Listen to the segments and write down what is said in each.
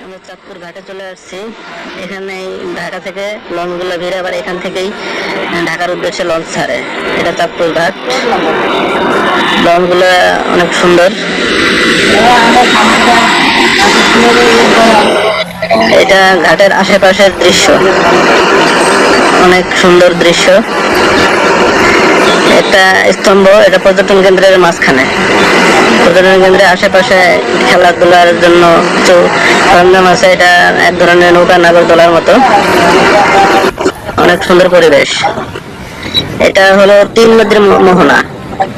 আমরা চাঁদপুর ঘাটে চলে আসছি। এখানে ঢাকা থেকে লঞ্চগুলো ভিড়ে আবার এখান থেকেই ঢাকার উদ্দেশ্যে লঞ্চ ছাড়ে। এটা চাঁদপুর ঘাট, লঞ্চগুলো অনেক সুন্দর। এটা ঘাটের আশেপাশের দৃশ্য, অনেক সুন্দর দৃশ্য। একটা স্তম্ভ, এটা পর্যটন কেন্দ্রের মাঝখানে। পর্যটন কেন্দ্রের আশেপাশে খেলাধুলার জন্য কিছু সরঞ্জাম আছে। এটা এক ধরনের নৌকা নাগরদোলার মতো, অনেক সুন্দর পরিবেশ। এটা হলো তিন নদীর মোহনা,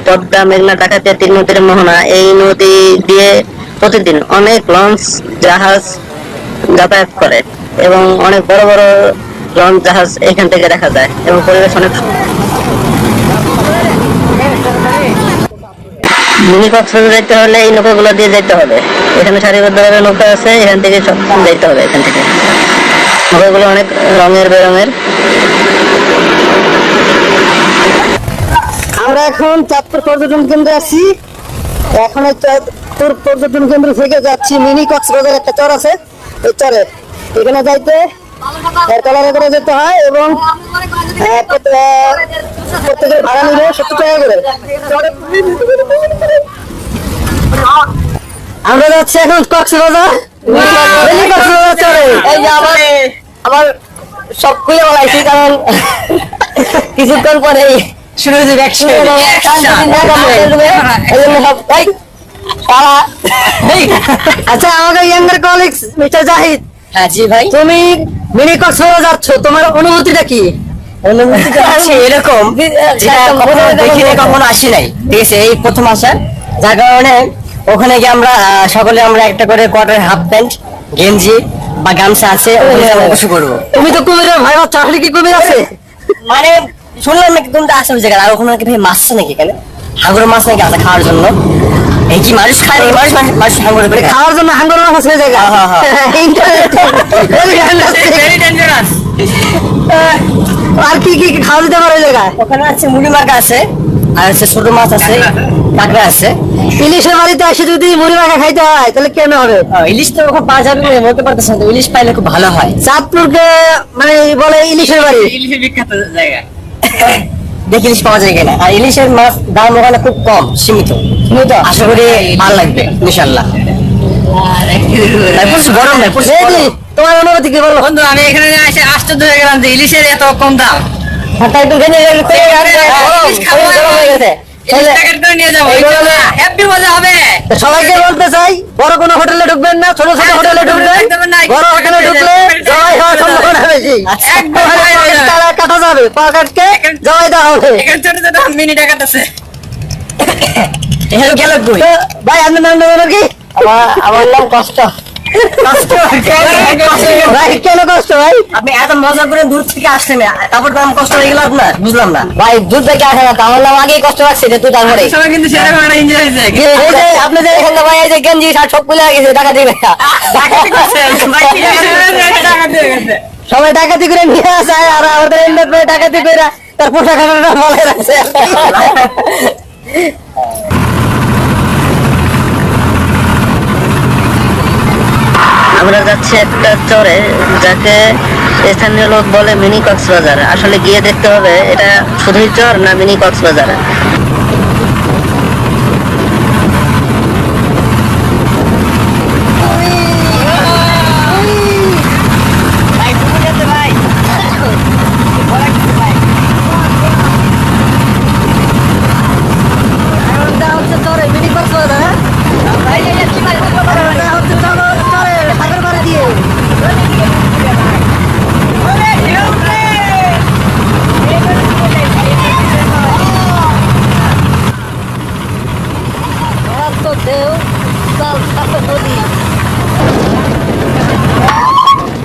পদ্মা, মেঘনা, ডাকাতিয়া তিন নদীর মোহনা। এই নদী দিয়ে প্রতিদিন অনেক লঞ্চ, জাহাজ যাতায়াত করে এবং অনেক বড় বড় লঞ্চ, জাহাজ এখান থেকে দেখা যায় এবং পরিবেশ অনেক। মিনি কক্সবাজার যেতে হলে এই নৌকাগুলো দিয়ে যেতে হবে। এখানে সারিবদ্ধভাবে নৌকা আছে, এখান থেকে সব যেতে হবে। এখান থেকে নৌকাগুলো অনেক রঙের বেরঙের। আমরা এখন চাঁদপুর পর্যটন কেন্দ্রে আছি। এখন চাঁদপুর পর্যটন কেন্দ্র থেকে যাচ্ছি মিনি কক্সবাজার। একটা চর আছে, এই চরে এখানে যাইতে ট্রলারে করে যেতে হয় এবং প্রত্যেকের ভাড়া নিলে 70 টাকা করে। আমরা যাচ্ছি এখন কক্সবাজার, মিনি কক্সবাজার চরে। এই যে আমার সব খুলে বলাইছি, কারণ কিছুক্ষণ পরে শুরু হয়ে যাবে। আচ্ছা, আমাদের ইয়াঙ্গার কলিগস মিস্টার জাহিদ। হ্যাঁ জি ভাই, তুমি মিনি কক্সবাজার যাচ্ছ, তোমার অনুভূতিটা কি? অনুভূতিটা আছে এরকম, যেটা কখনো দেখিনি, কখনো আসি নাই। ঠিক আছে, এই প্রথম আসা, যার কারণে ওখানে গিয়ে আমরা সকলে আমরা একটা করে কোয়ার্টার, হাফ প্যান্ট, গেঞ্জি বা গামছা আছে, কিছু করবো। তুমি তো কুমিরের ভয় পাচ্ছ, আসলে কি কুমির আছে? মানে শুনলাম নাকি তোমরা আসো ওই জায়গায়, আর ওখানে নাকি ভাই মাছ আছে নাকি, এখানে হাঙ্গর মাছ নাকি আছে খাওয়ার জন্য। এই কি মানুষ খায় নাকি? মানুষ হাঙ্গর করে খাওয়ার জন্য হাঙ্গর মাছ আছে জায়গা? আর কি কি খাওয়া দিতে পারে জায়গায়? ওখানে আছে মুড়ি মাখা আছে, আর হচ্ছে ছোট মাছ আছে, কাঁকড়া আছে। ইলিশের বাড়িতে এসে যদি মুড়ি মাখা খাইতে হয় তাহলে কেন হবে? ইলিশ তো ওখানে পাওয়া যাবে বলতে পারতেছি না, ইলিশ পাইলে খুব ভালো হয়। চাঁদপুরকে মানে বলে ইলিশের বাড়ি, ইলিশের বিখ্যাত জায়গা। দেখি ইলিশ পাওয়া যায় কিনা। আর ইলিশের মাছ দাম ওখানে খুব কম, সীমিত। আশা করি ভালো লাগবে ইনশাল্লাহ। গরম নাই তোমার অনুভূতি কি বলো? বন্ধু, আমি এখানে এসে আশ্চর্য হয়ে গেলাম যে ইলিশের এত কম দাম। সবাইকে বলতে চাই, বড় কোনো হোটেলে ঢুকবেন না, ছোট ছোট হোটেলে ঢুকবেন। বড় হোটেলে ঢুকলে জবাই হওয়ার সম্ভাবনা বেশি। টাকা কাটা যাবে, পা কাটকে জবাই দেওয়া হবে। মিনি টাকাটা আছে গেল ভাই, আপনার নাম নেবেন কি? আমার নাম কষ্ট। ভাই কেন কষ্ট ভাই? আপনি এত মজা করে দূর থেকে আসলেন, তারপর তো কষ্ট হয়ে গেল আপনার, বুঝলাম না ভাই। দূর থেকে আসে না, আমার নাম আগেই কষ্ট লাগছে যে তুই তারপরে কিন্তু সেরকম একটা এনজয় হয়েছে। আপনি যে এখানে ভাই এই যে গেঞ্জি শার্ট সব খুলে গেছে, টাকা দিবে সবাই ডাকাতি করে নিয়ে আসে, আর আমাদের এমনি ডাকাতি করে তার পোশাক আশাকটা বলে রাখছে। আমরা যাচ্ছি একটা চরে, যাকে স্থানীয় লোক বলে মিনি কক্সবাজার। আসলে গিয়ে দেখতে হবে এটা শুধুই চর না মিনি কক্সবাজার।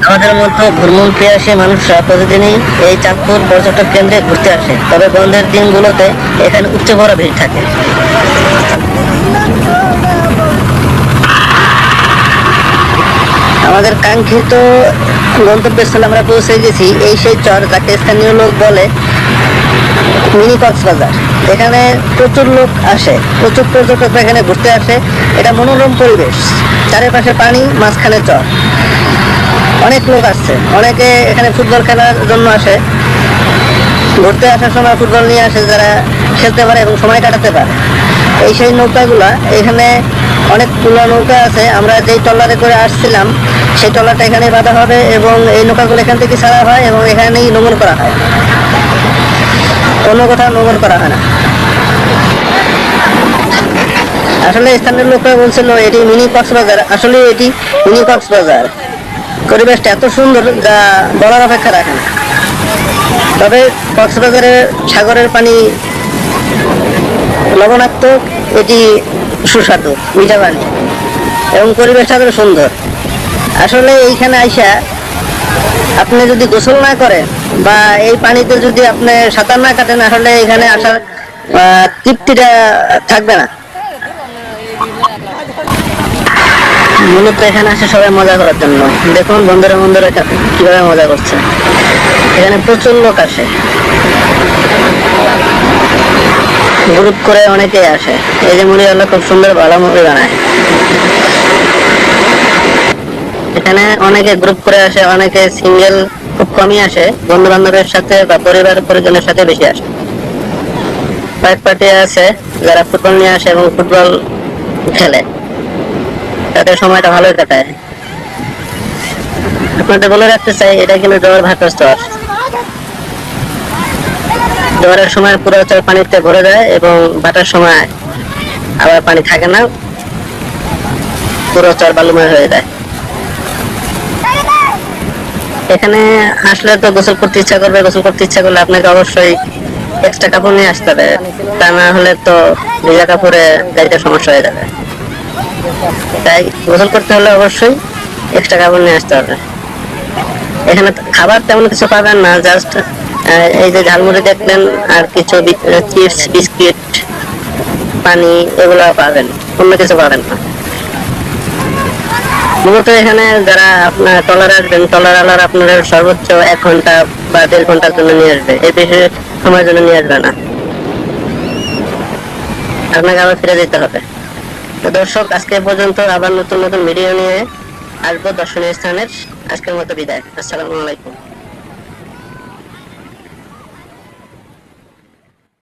আমাদের মতো ভ্রমণ পিয়াসী মানুষরা প্রতিদিনই এই চাঁদপুর পর্যটক কেন্দ্রে ঘুরতে আসে, তবে বন্ধের দিনগুলোতে এখানে উপচে ভরা ভিড় থাকে। আমাদের কাঙ্ক্ষিত গন্তব্যস্থলে আমরা পৌঁছে গেছি। এই সেই চর, যাকে স্থানীয় লোক বলে মিনি কক্সবাজার। এখানে প্রচুর লোক আসে, প্রচুর পর্যটক এখানে ঘুরতে আসে। এটা মনোরম পরিবেশ, চারিপাশে পানি, মাঝখানে চর। অনেক লোক আসছে, অনেকে এখানে ফুটবল খেলার জন্য আসে। ঘুরতে আসার সময় ফুটবল নিয়ে আসে, যারা খেলতে পারে এবং সময় কাটাতে পারে। এই সেই নৌকাগুলা, এখানে অনেকগুলো নৌকা আছে। আমরা যেই ট্রলারে করে আসছিলাম সেই ট্রলারটা এখানে বাঁধা হবে এবং এই নৌকাগুলো এখান থেকে ছাড়া হয় এবং এখানেই নোঙর করা হয়, অন্য কোথাও নোঙর করা হয় না। আসলে স্থানীয় লোকরা বলছিল এটি মিনি কক্সবাজার, আসলে এটি মিনি কক্সবাজার। পরিবেশটা এত সুন্দর যা বলার অপেক্ষা রাখে না। তবে কক্সবাজারের সাগরের পানি লবণাক্ত, এটি সুস্বাদু, মিঠা পানি এবং পরিবেশটা খুব সুন্দর। আসলে এইখানে আইসা আপনি যদি গোসল না করেন বা এই পানিতে যদি আপনি সাঁতার না কাটেন, আসলে এখানে আসার তৃপ্তিটা থাকবে না। মূলত এখানে আসে সবাই মজা করার জন্য। দেখুন বন্ধুরা বন্ধুরা কিভাবে মজা করছে। এখানে প্রচুর লোক আসে, গ্রুপ করে অনেকেই আসে। এই যে মুড়িওয়ালা খুব সুন্দর ভালো মুড়ি বানায়। এখানে অনেকে গ্রুপ করে আসে, অনেকে সিঙ্গেল খুব কমই আসে, বন্ধু বান্ধবের সাথে বা পরিবার পরিজনের সাথে বেশি আসে। কয়েক পার্টি আছে যারা ফুটবল নিয়ে আসে এবং ফুটবল খেলে, তাদের সময়টা ভালোই কাটায়। আপনাদের বলে রাখতে চাই, এটা কিন্তু জোয়ার ভাটার স্তর। জোয়ারের সময় পুরো চর পানিতে ভরে যায় এবং ভাটার সময় আবার পানি থাকে না, পুরো চর বালুময় হয়ে যায়। এখানে আসলে তো গোসল করতে ইচ্ছা করবে, গোসল করতে ইচ্ছা করলে আপনাকে অবশ্যই এক্সট্রা কাপড় নিয়ে আসতে হবে, তা না হলে তো ভিজা কাপড়ে গাড়িতে সমস্যা হয়ে যাবে। তাই গোসল করতে হলে অবশ্যই এক্সট্রা কাপড় নিয়ে আসতে হবে। এখানে খাবার তেমন কিছু পাবেন না, জাস্ট এই যে ঝালমুড়ি দেখলেন আর কিছু চিপস, বিস্কিট, পানি, এগুলো পাবেন, অন্য কিছু পাবেন না। মূলত এখানে যারা আপনার ট্রলার আসবেন, ট্রলার আলার আপনাদের সর্বোচ্চ 1 ঘন্টা বা 1.5 ঘন্টার জন্য নিয়ে আসবে, এর বেশি সময়ের জন্য নিয়ে আসবে না, আপনাকে আবার ফিরে যেতে হবে। তো দর্শক, আজকে পর্যন্ত, আবার নতুন নতুন ভিডিও নিয়ে আসবো দর্শনীয় স্থানের। আজকের মতো বিদায়, আসসালামু আলাইকুম।